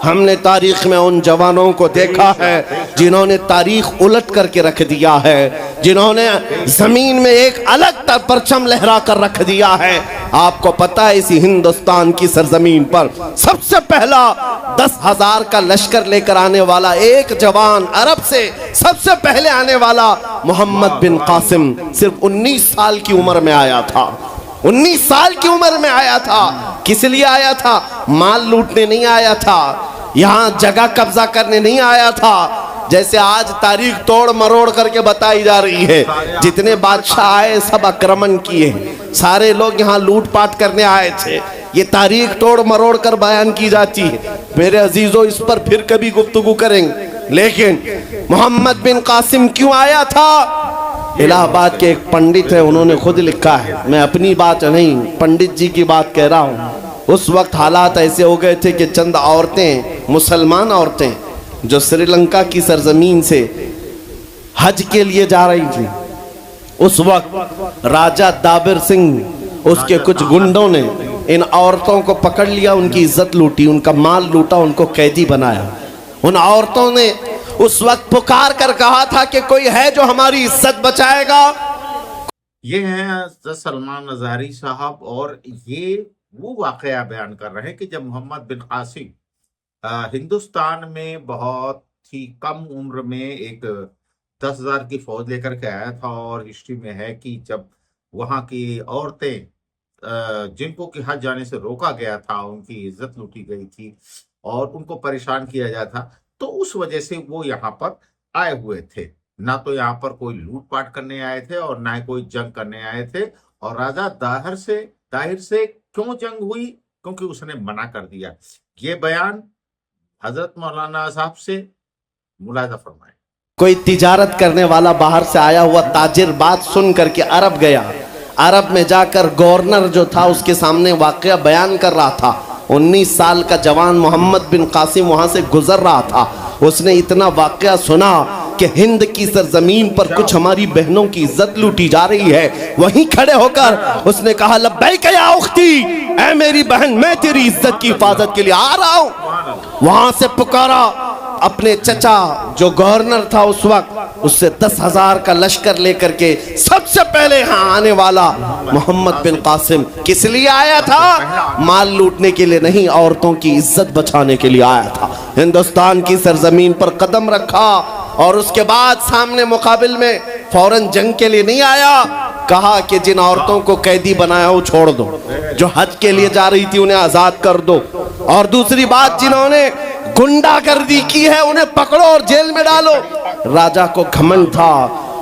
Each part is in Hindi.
हमने तारीख में उन जवानों को देखा है जिन्होंने तारीख उलट करके रख दिया है, जिन्होंने जमीन में एक अलग परचम लहरा कर रख दिया है। आपको पता है इसी हिंदुस्तान की सरजमीन पर सबसे पहला 10,000 का लश्कर लेकर आने वाला एक जवान अरब से सबसे पहले आने वाला मोहम्मद बिन कासिम सिर्फ 19 साल की उम्र में आया था। 19 साल की उम्र में आया था। किस लिए आया था? माल लूटने नहीं आया था, यहाँ जगह कब्जा करने नहीं आया था। जैसे आज तारीख तोड़ मरोड़ करके बताई जा रही है, जितने बादशाह आए सब आक्रमण किए, सारे लोग यहाँ लूटपाट करने आए थे। ये तारीख तोड़ मरोड़ कर बयान की जाती है। मेरे अजीजों, इस पर फिर कभी गुफ्तगू करेंगे। लेकिन मोहम्मद बिन कासिम क्यों आया था? इलाहाबाद के एक पंडित है, उन्होंने खुद लिखा है, मैं अपनी बात नहीं पंडित जी की बात कह रहा हूँ। उस वक्त हालात ऐसे हो गए थे कि चंद औरतें, मुसलमान औरतें जो श्रीलंका की सरजमीन से हज के लिए जा रही थी, उस वक्त राजा दाबिर सिंह उसके कुछ गुंडों ने इन औरतों को पकड़ लिया, उनकी इज्जत लूटी, उनका माल लूटा, उनको कैदी बनाया। उन औरतों ने उस वक्त पुकार कर कहा था कि कोई है जो हमारी इज्जत बचाएगा। ये हैं सलमान अज़हरी साहब, और ये वो वाकया बयान कर रहे हैं कि जब मोहम्मद बिन कासिम हिंदुस्तान में बहुत ही कम उम्र में एक 10,000 की फौज लेकर के आया था। और हिस्ट्री में है कि जब वहाँ की औरतें जिनको कि हज जाने से रोका गया था, उनकी इज्जत लूटी गई थी और उनको परेशान किया जाता था, तो उस वजह से वो यहाँ पर आए हुए थे। ना तो यहाँ पर कोई लूटपाट करने आए थे और ना ही कोई जंग करने आए थे। और राजा दाहिर से क्यों जंग हुई? क्योंकि उसने मना कर दिया। ये बयान हजरत मौलाना साहब से मुलाजा फरमाए। कोई तिजारत करने वाला बाहर से आया हुआ ताजिर बात सुन करके अरब गया। अरब में जाकर गवर्नर जो था उसके सामने वाकया बयान कर रहा था। 19 साल का जवान मोहम्मद बिन कासिम वहां से गुजर रहा था। उसने इतना वाकया सुना कि हिंद की सरजमीन पर कुछ हमारी बहनों की इज्जत लूटी जा रही है। वहीं खड़े होकर उसने कहा, लब्बैक या उख्ती, ऐ मेरी बहन, मैं तेरी इज्जत की हिफाजत के लिए आ रहा हूं। वहां से पुकारा अपने चचा जो गवर्नर था उस वक्त, उससे 10,000 का लश्कर लेकर के सबसे पहले यहाँ आने वाला मोहम्मद बिन कासिम किस लिए आया था? माल लूटने के लिए नहीं, औरतों की इज्जत बचाने के लिए आया था। हिंदुस्तान की सरजमीन पर कदम रखा और उसके बाद सामने मुकाबिल में फौरन जंग के लिए नहीं आया। कहा कि जिन औरतों को कैदी बनाया वो छोड़ दो, जो हज के लिए जा रही थी उन्हें आजाद कर दो, और दूसरी बात, जिन्होंने गुंडागर्दी की है उन्हें पकड़ो और जेल में डालो। राजा को घमंड था,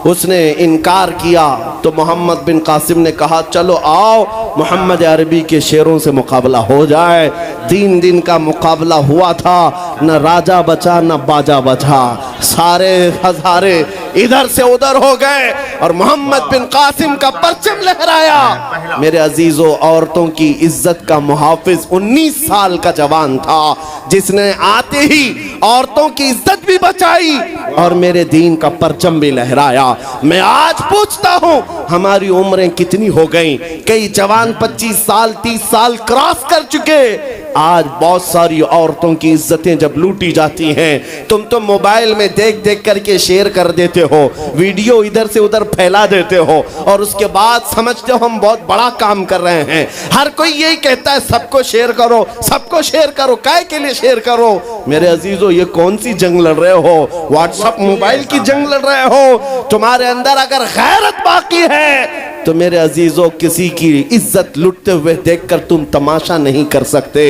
उसने इनकार किया। तो मोहम्मद बिन कासिम ने कहा, चलो आओ मोहम्मद अरबी के शेरों से मुकाबला हो जाए। 3 दिन का मुकाबला हुआ था, न राजा बचा न बाजा बचा, सारे हजारे इधर से उधर हो गए और मोहम्मद बिन कासिम का परचम लहराया। मेरे अजीजों, औरतों की इज्जत का मुहाफिज 19 साल का जवान था, जिसने आते ही औरतों की इज्जत भी बचाई और मेरे दीन का परचम भी लहराया। मैं आज पूछता हूं, हमारी उम्रें कितनी हो गई? कई जवान 25 साल 30 साल क्रॉस कर चुके। आज बहुत सारी औरतों की इज्जतें जब लूटी जाती हैं, तुम तो मोबाइल में देख देख करके शेयर कर देते हो, वीडियो इधर से उधर फैला देते हो और उसके बाद समझते हो हम बहुत बड़ा काम कर रहे हैं। हर कोई यही कहता है सबको शेयर करो, सबको शेयर करो। काय के लिए शेयर करो? मेरे अजीजों, ये कौन सी जंग लड़ रहे हो? व्हाट्सएप मोबाइल की जंग लड़ रहे हो? तुम्हारे अंदर अगर गैरत बाकी है तो मेरे अजीजों, किसी की इज्जत लुटते हुए देखकर तुम तमाशा नहीं कर सकते।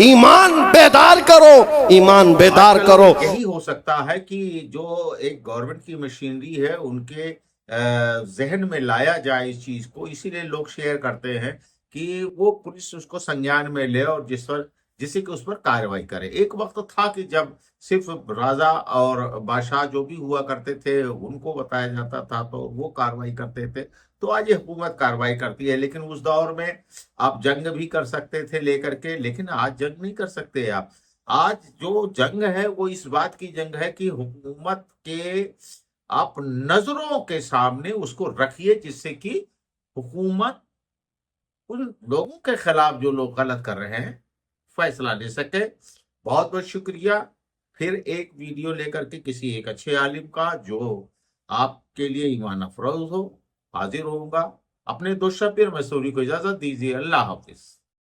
ईमान बेदार करो, ईमान बेदार करो। यही हो सकता है कि जो एक गवर्नमेंट की मशीनरी है उनके जहन में लाया जाए इस चीज को, इसीलिए लोग शेयर करते हैं कि वो पुलिस उसको संज्ञान में ले और जिससे कि उस पर कार्रवाई करे। एक वक्त था कि जब सिर्फ राजा और बादशाह जो भी हुआ करते थे उनको बताया जाता था तो वो कार्रवाई करते थे। तो आज ये हुकूमत कार्रवाई करती है, लेकिन उस दौर में आप जंग भी कर सकते थे लेकर के, लेकिन आज जंग नहीं कर सकते आप। आज जो जंग है वो इस बात की जंग है कि हुकूमत के आप नजरों के सामने उसको रखिए, जिससे कि हुकूमत उन लोगों के खिलाफ जो लोग गलत कर रहे हैं फैसला ले सके। बहुत बहुत शुक्रिया। फिर एक वीडियो लेकर के किसी एक अच्छे आलिम का जो आपके लिए ईमान अफरोज हो हाजिर होऊंगा। अपने दोस्त शब्बीर मसूरी को इजाजत दीजिए। अल्लाह हाफिज।